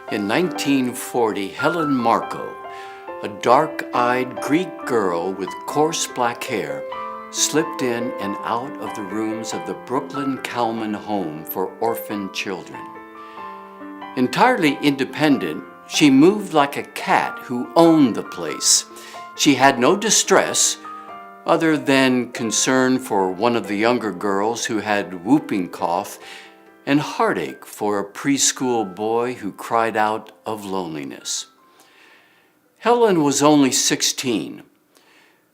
In 1940, Helen Marco, a dark-eyed Greek girl with coarse black hair, slipped in and out of the rooms of the Brooklyn Kalman home for orphan children. Entirely independent, she moved like a cat who owned the place. She had no distress other than concern for one of the younger girls who had whooping cough and heartache for a preschool boy who cried out of loneliness. Helen was only 16,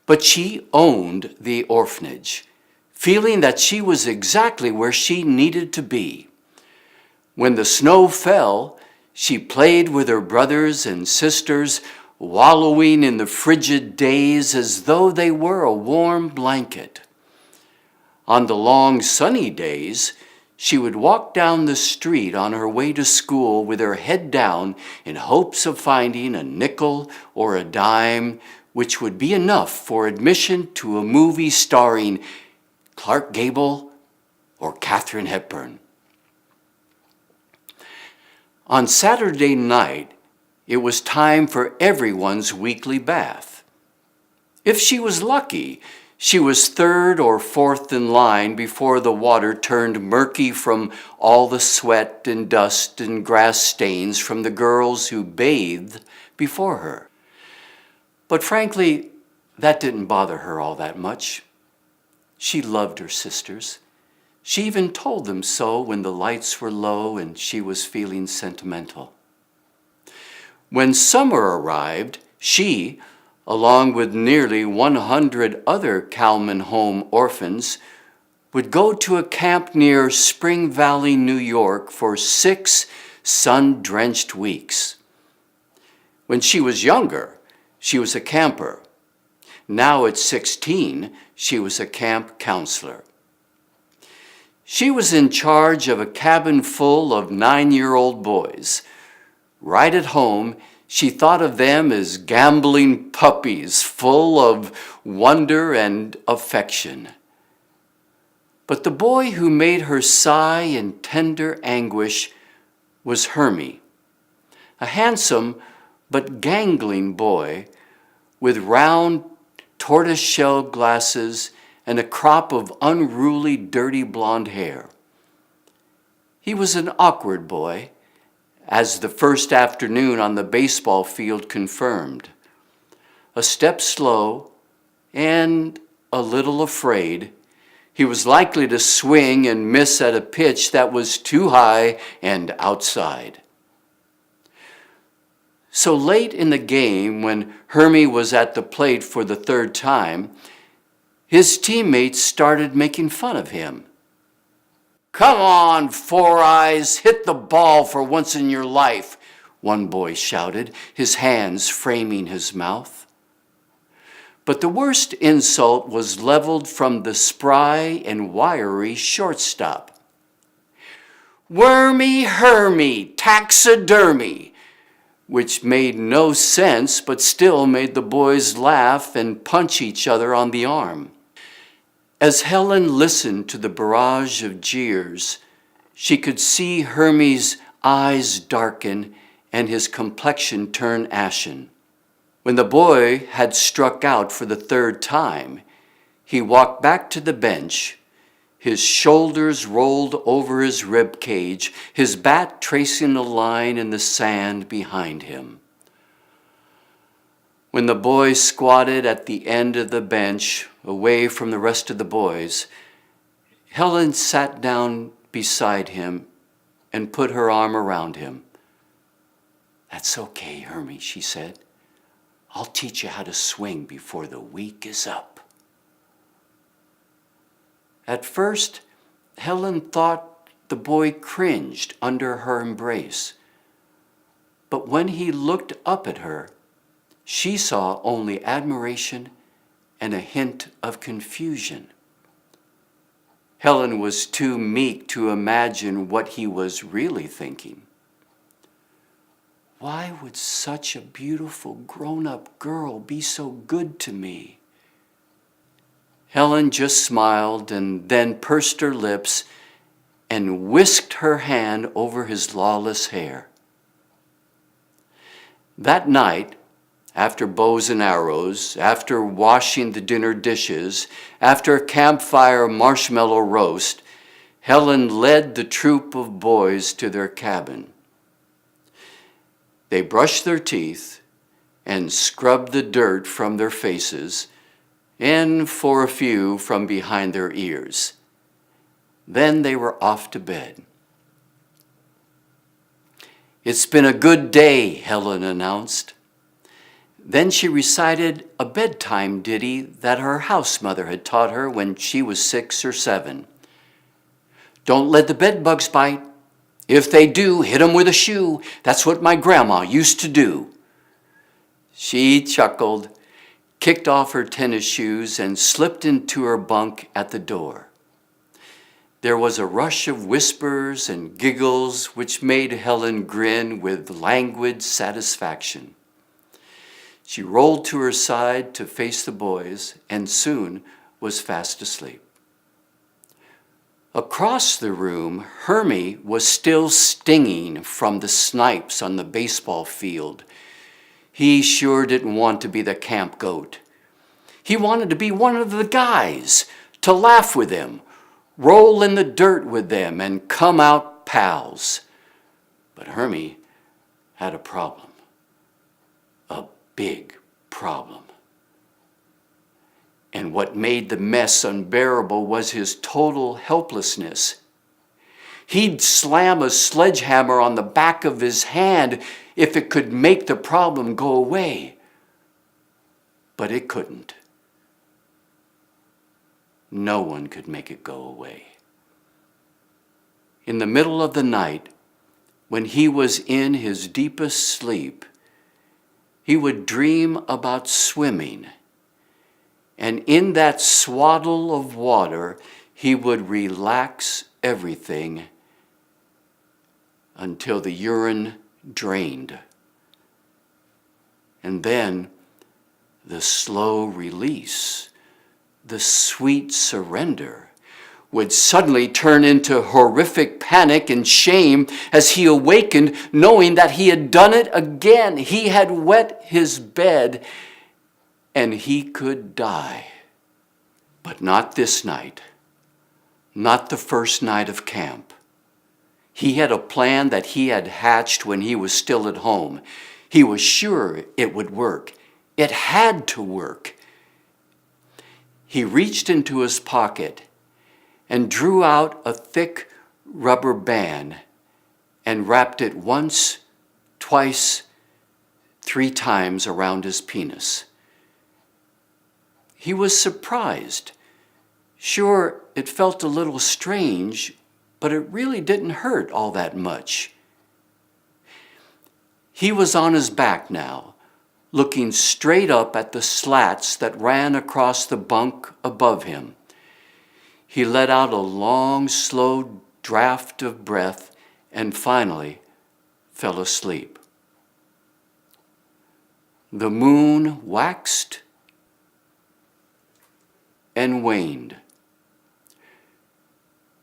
but she owned the orphanage, feeling that she was exactly where she needed to be. When the snow fell, she played with her brothers and sisters, wallowing in the frigid days as though they were a warm blanket. On the long sunny days, she would walk down the street on her way to school with her head down in hopes of finding a nickel or a dime, which would be enough for admission to a movie starring Clark Gable or Katharine Hepburn. On Saturday night, it was time for everyone's weekly bath. If she was lucky, she was third or fourth in line before the water turned murky from all the sweat and dust and grass stains from the girls who bathed before her. But frankly, that didn't bother her all that much. She loved her sisters. She even told them so when the lights were low and she was feeling sentimental. When summer arrived, she, along with nearly 100 other Kalman home orphans, would go to a camp near Spring Valley, New York for 6 sun-drenched weeks. When she was younger, she was a camper. Now at 16, she was a camp counselor. She was in charge of a cabin full of 9-year-old boys. Right at home, she thought of them as gambling puppies full of wonder and affection. But the boy who made her sigh in tender anguish was Hermie, a handsome but gangling boy with round tortoise-shell glasses and a crop of unruly, dirty blonde hair. He was an awkward boy, as the first afternoon on the baseball field confirmed. A step slow and a little afraid, he was likely to swing and miss at a pitch that was too high and outside. So late in the game, when Hermie was at the plate for the third time, his teammates started making fun of him. "Come on, Four Eyes, hit the ball for once in your life," one boy shouted, his hands framing his mouth. But the worst insult was leveled from the spry and wiry shortstop. "Wormy Hermie, taxidermy," which made no sense but still made the boys laugh and punch each other on the arm. As Helen listened to the barrage of jeers, she could see Hermie's eyes darken and his complexion turn ashen. When the boy had struck out for the third time, he walked back to the bench, his shoulders rolled over his rib cage, his bat tracing a line in the sand behind him. When the boy squatted at the end of the bench, away from the rest of the boys, Helen sat down beside him and put her arm around him. "That's okay, Hermie," she said. "I'll teach you how to swing before the week is up." At first, Helen thought the boy cringed under her embrace. But when he looked up at her, she saw only admiration and a hint of confusion. Helen was too meek to imagine what he was really thinking. Why would such a beautiful grown-up girl be so good to me? Helen just smiled and then pursed her lips and whisked her hand over his lawless hair. That night, after bows and arrows, after washing the dinner dishes, after a campfire marshmallow roast, Helen led the troop of boys to their cabin. They brushed their teeth and scrubbed the dirt from their faces, and for a few from behind their ears. Then they were off to bed. "It's been a good day," Helen announced. Then she recited a bedtime ditty that her house mother had taught her when she was 6 or 7. "Don't let the bed bugs bite. If they do, hit 'em with a shoe. That's what my grandma used to do." She chuckled, kicked off her tennis shoes, and slipped into her bunk at the door. There was a rush of whispers and giggles which made Helen grin with languid satisfaction. She rolled to her side to face the boys and soon was fast asleep. Across the room, Hermie was still stinging from the snipes on the baseball field. He sure didn't want to be the camp goat. He wanted to be one of the guys, to laugh with them, roll in the dirt with them, and come out pals. But Hermie had a problem. A big problem. And what made the mess unbearable was his total helplessness. He'd slam a sledgehammer on the back of his hand if it could make the problem go away. But it couldn't. No one could make it go away. In the middle of the night, when he was in his deepest sleep, he would dream about swimming, and in that swaddle of water, he would relax everything until the urine drained. And then the slow release, the sweet surrender, would suddenly turn into horrific panic and shame as he awakened, knowing that he had done it again. He had wet his bed, and he could die. But not this night, not the first night of camp. He had a plan that he had hatched when he was still at home. He was sure it would work. It had to work. He reached into his pocket and drew out a thick rubber band and wrapped it once, twice, 3 times around his penis. He was surprised. Sure, it felt a little strange, but it really didn't hurt all that much. He was on his back now, looking straight up at the slats that ran across the bunk above him. He let out a long, slow draft of breath and finally fell asleep. The moon waxed and waned.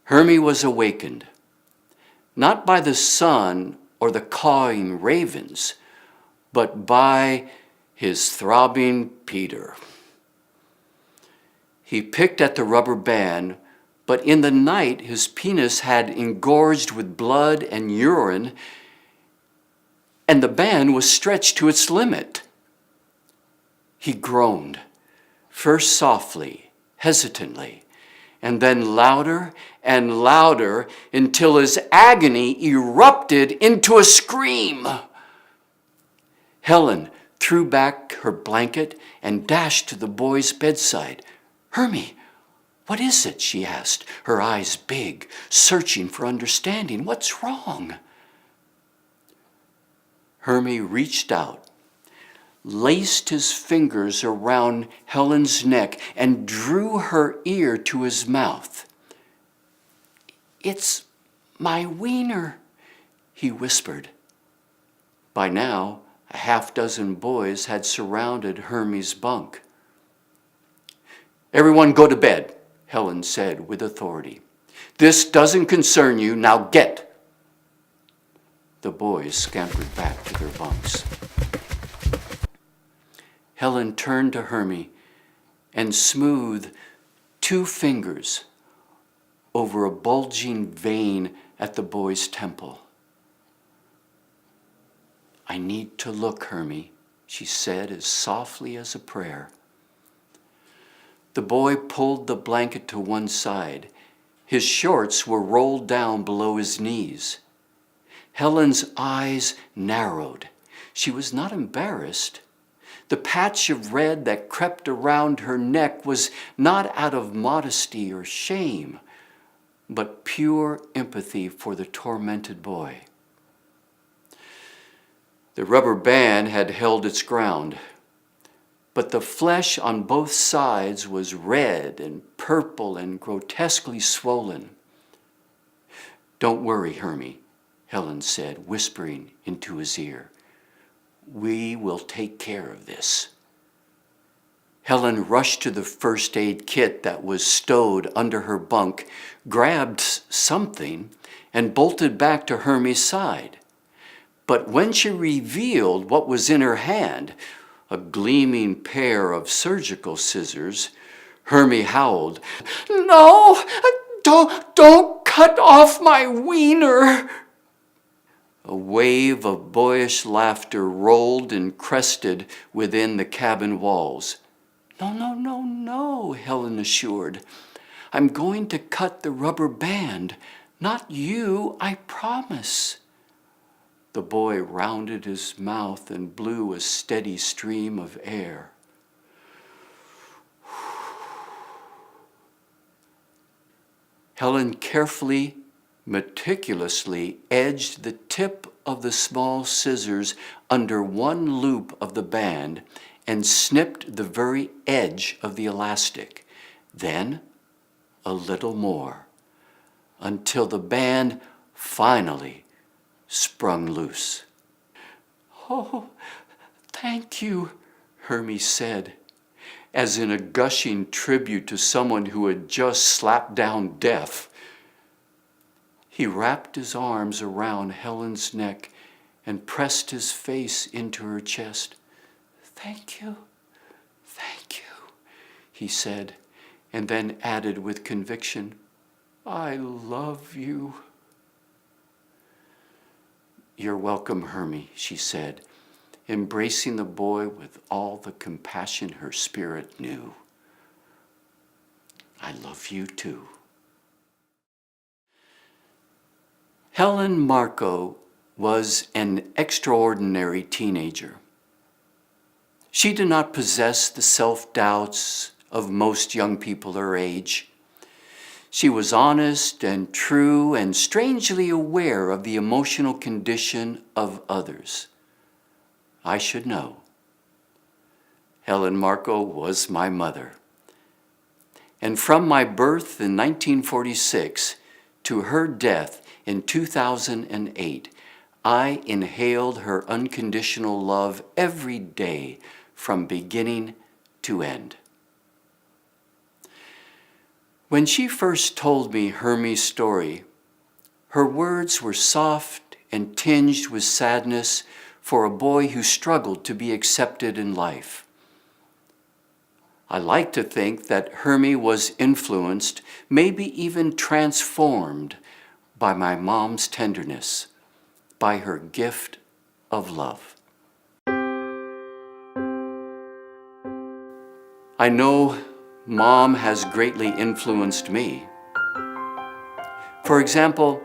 Hermie was awakened, not by the sun or the cawing ravens, but by his throbbing Peter. He picked at the rubber band, but in the night his penis had engorged with blood and urine, and the band was stretched to its limit. He groaned, first softly, hesitantly, and then louder and louder until his agony erupted into a scream. Helen threw back her blanket and dashed to the boy's bedside. "Hermie, what is it?" she asked, her eyes big, searching for understanding. "What's wrong?" Hermie reached out, laced his fingers around Helen's neck, and drew her ear to his mouth. "It's my wiener," he whispered. By now, a half-dozen boys had surrounded Hermie's bunk. "Everyone go to bed," Helen said with authority. "This doesn't concern you. Now get." The boys scampered back to their bunks. Helen turned to Hermie and smoothed 2 fingers over a bulging vein at the boy's temple. "I need to look, Hermie," she said as softly as a prayer. The boy pulled the blanket to one side. His shorts were rolled down below his knees. Helen's eyes narrowed. She was not embarrassed. The patch of red that crept around her neck was not out of modesty or shame, but pure empathy for the tormented boy. The rubber band had held its ground, but the flesh on both sides was red and purple and grotesquely swollen. "Don't worry, Hermie," Helen said, whispering into his ear. "We will take care of this." Helen rushed to the first aid kit that was stowed under her bunk, grabbed something, and bolted back to Hermie's side. But when she revealed what was in her hand, a gleaming pair of surgical scissors, Hermie howled, "No, don't cut off my wiener." A wave of boyish laughter rolled and crested within the cabin walls. No, Helen assured. "I'm going to cut the rubber band, not you, I promise." The boy rounded his mouth and blew a steady stream of air. Helen carefully, meticulously edged the tip of the small scissors under one loop of the band and snipped the very edge of the elastic. Then a little more, until the band finally sprung loose. "Oh, thank you," Hermie said, as in a gushing tribute to someone who had just slapped down death. He wrapped his arms around Helen's neck and pressed his face into her chest. Thank you," he said, and then added with conviction, "I love you." "You're welcome, Hermie," she said, embracing the boy with all the compassion her spirit knew. "I love you too." Helen Marco was an extraordinary teenager. She did not possess the self-doubts of most young people her age. She was honest and true and strangely aware of the emotional condition of others. I should know. Helen Marco was my mother. And from my birth in 1946 to her death in 2008, I inhaled her unconditional love every day from beginning to end. When she first told me Hermie's story, her words were soft and tinged with sadness for a boy who struggled to be accepted in life. I like to think that Hermie was influenced, maybe even transformed, by my mom's tenderness, by her gift of love. I know Mom has greatly influenced me. For example,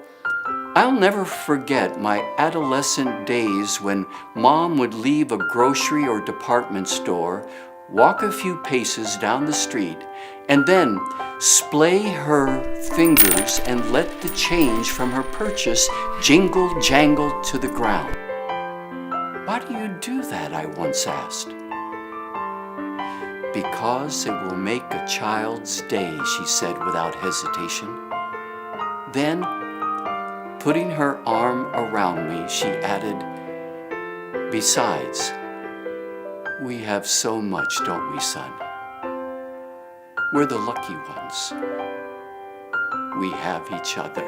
I'll never forget my adolescent days when Mom would leave a grocery or department store, walk a few paces down the street, and then splay her fingers and let the change from her purchase jingle-jangle to the ground. "Why do you do that?" I once asked. "Because it will make a child's day," she said without hesitation. Then, putting her arm around me, she added, "Besides, we have so much, don't we, son? We're the lucky ones. We have each other."